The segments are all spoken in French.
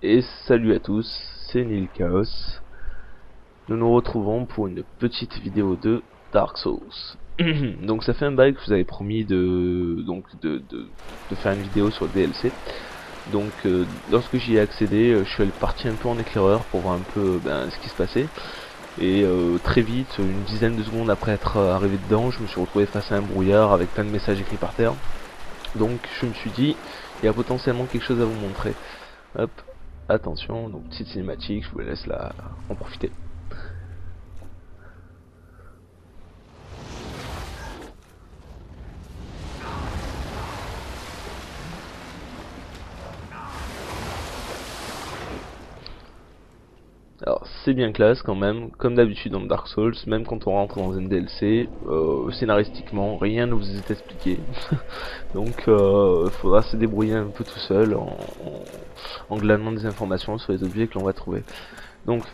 Et salut à tous, c'est Nil Chaos. Nous nous retrouvons pour une petite vidéo de Dark Souls. Donc ça fait un bail que je vous avais promis de faire une vidéo sur le DLC. Donc lorsque j'y ai accédé, je suis parti un peu en éclaireur pour voir un peu ce qui se passait. Et très vite, une dizaine de secondes après être arrivé dedans, je me suis retrouvé face à un brouillard avec plein de messages écrits par terre. Donc je me suis dit, il y a potentiellement quelque chose à vous montrer. Hop, attention, donc petite cinématique, je vous laisse là en profiter. Alors c'est bien classe quand même, comme d'habitude dans Dark Souls, même quand on rentre dans un DLC, scénaristiquement rien ne vous est expliqué. Donc il faudra se débrouiller un peu tout seul en glanant des informations sur les objets que l'on va trouver. Donc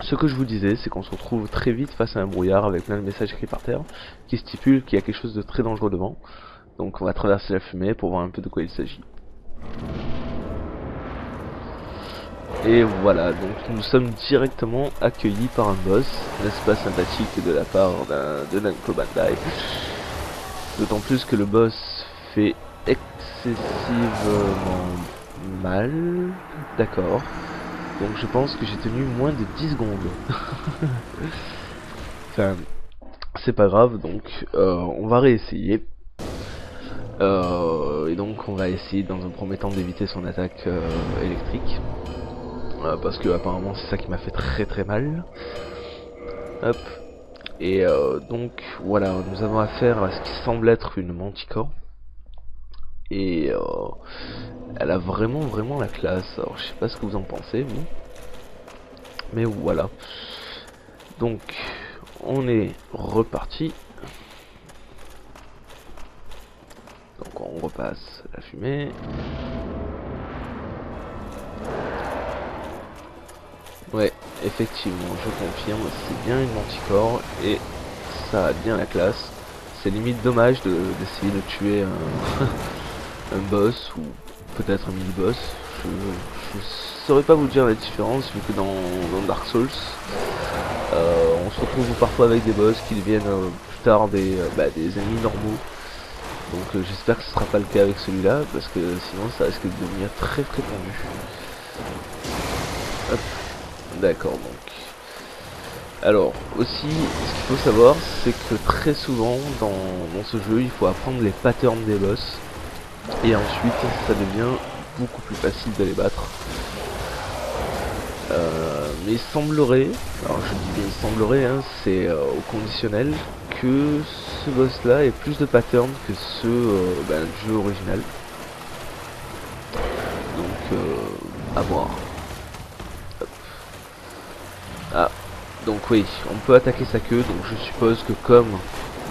ce que je vous disais, c'est qu'on se retrouve très vite face à un brouillard avec plein de messages écrits par terre qui stipulent qu'il y a quelque chose de très dangereux devant. Donc on va traverser la fumée pour voir un peu de quoi il s'agit. Et voilà, donc nous sommes directement accueillis par un boss, n'est-ce pas sympathique de la part de Namco Bandai. D'autant plus que le boss fait excessivement mal. D'accord. Donc je pense que j'ai tenu moins de 10 secondes. Enfin, c'est pas grave, donc on va réessayer. Et donc on va essayer dans un premier temps d'éviter son attaque électrique. Parce que apparemment c'est ça qui m'a fait très mal. Hop. Et donc voilà, nous avons affaire à ce qui semble être une manticore. Et elle a vraiment la classe. Alors je sais pas ce que vous en pensez vous. Mais voilà. Donc on est reparti. Donc on repasse la fumée. Ouais, effectivement, je confirme, c'est bien une manticore et ça a bien la classe. C'est limite dommage d'essayer de tuer un boss ou peut-être un mini-boss. Je saurais pas vous dire la différence vu que dans Dark Souls, on se retrouve parfois avec des boss qui deviennent plus tard des ennemis normaux. Donc j'espère que ce sera pas le cas avec celui-là parce que sinon ça risque de devenir très tendu. Hop. D'accord, donc. Alors, aussi, ce qu'il faut savoir, c'est que très souvent, dans ce jeu, il faut apprendre les patterns des boss. Et ensuite, ça devient beaucoup plus facile de les battre. Mais il semblerait, alors je dis bien il semblerait, hein, c'est au conditionnel, que ce boss-là ait plus de patterns que ceux du jeu original. Donc, à voir. Ah, donc oui, on peut attaquer sa queue, donc je suppose que comme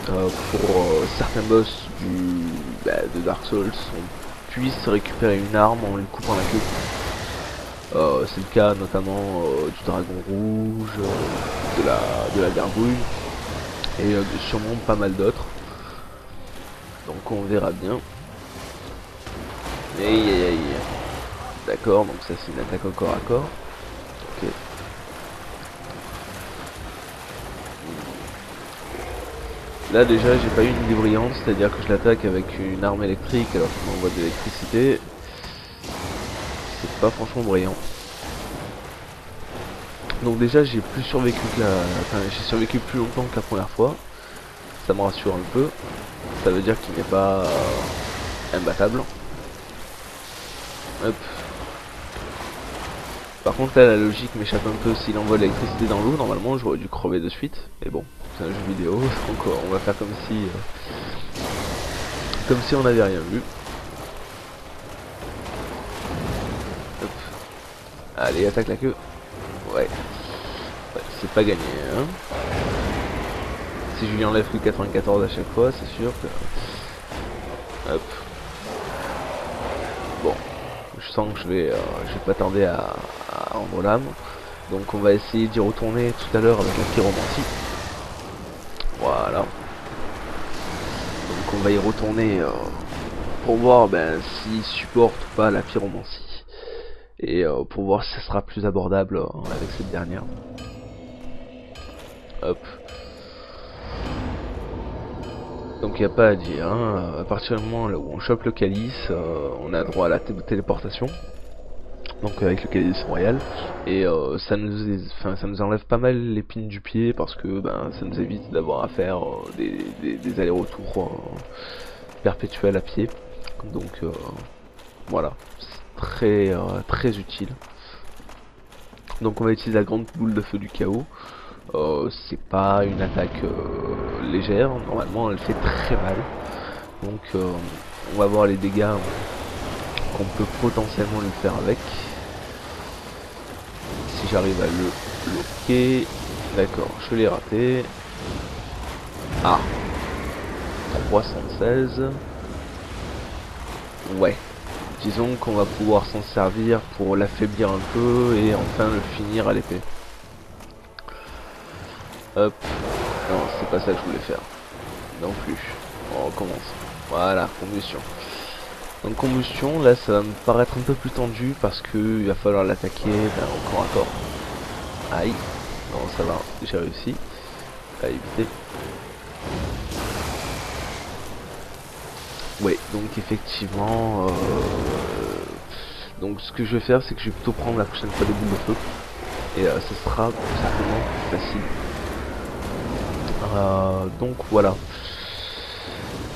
pour certains boss de Dark Souls, on puisse récupérer une arme en lui coupant la queue. C'est le cas notamment du dragon rouge, de la gargouille, et sûrement pas mal d'autres. Donc on verra bien. Aïe. D'accord, donc ça c'est une attaque au corps à corps. Ok. Là déjà j'ai pas eu une idée brillante, c'est-à-dire que je l'attaque avec une arme électrique alors qu'il m'envoie de l'électricité. C'est pas franchement brillant. Donc déjà j'ai plus survécu que j'ai survécu plus longtemps que la première fois. Ça me rassure un peu. Ça veut dire qu'il n'est pas imbattable. Hop. Par contre là la logique m'échappe un peu, s'il envoie de l'électricité dans l'eau, normalement j'aurais dû crever de suite. Mais bon, c'est un jeu vidéo, donc on va faire comme si on n'avait rien vu. Hop. Allez, attaque la queue. Ouais, c'est pas gagné hein. Si je lui enlève que 94 à chaque fois, c'est sûr que... Hop. Bon, je sens que je vais pas tarder à rendre l'âme. Donc on va essayer d'y retourner tout à l'heure avec la pyromancie. Voilà. Donc on va y retourner pour voir s'il supporte ou pas la pyromancie. et pour voir si ça sera plus abordable avec cette dernière. Hop. Donc il n'y a pas à dire, hein. À partir du moment où on chope le calice, on a droit à la téléportation. Donc avec le calice royal, et ça nous enlève pas mal l'épine du pied parce que ça nous évite d'avoir à faire des allers-retours perpétuels à pied. Donc voilà, c'est très utile. Donc on va utiliser la grande boule de feu du chaos. C'est pas une attaque légère, normalement elle fait très mal. Donc on va voir les dégâts qu'on peut potentiellement lui faire avec. Si j'arrive à le bloquer. D'accord, je l'ai raté. Ah, 316. Ouais, disons qu'on va pouvoir s'en servir pour l'affaiblir un peu et enfin le finir à l'épée. Hop. Non, c'est pas ça que je voulais faire. Non plus. On recommence. Voilà, combustion. Donc combustion, là ça va me paraître un peu plus tendu parce que il va falloir l'attaquer au corps à corps. Aïe. Non, ça va, j'ai réussi à éviter. Ouais, donc effectivement, donc ce que je vais faire, c'est que je vais plutôt prendre la prochaine fois des boules de feu. Et ce sera certainement plus facile. Donc voilà.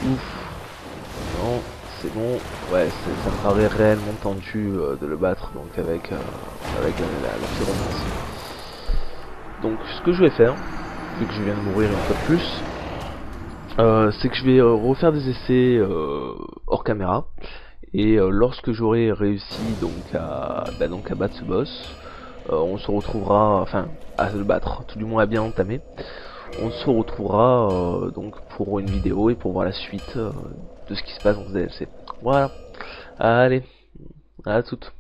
Ouf. Non, c'est bon. Ouais, ça me paraît réellement tendu de le battre donc avec la pyromance. Donc ce que je vais faire, vu que je viens de mourir une fois de plus, c'est que je vais refaire des essais hors caméra. Et lorsque j'aurai réussi donc à battre ce boss, on se retrouvera, enfin à le battre, tout du moins à bien entamer. On se retrouvera donc pour une vidéo et pour voir la suite de ce qui se passe dans ce DLC. Voilà. Allez, à toutes.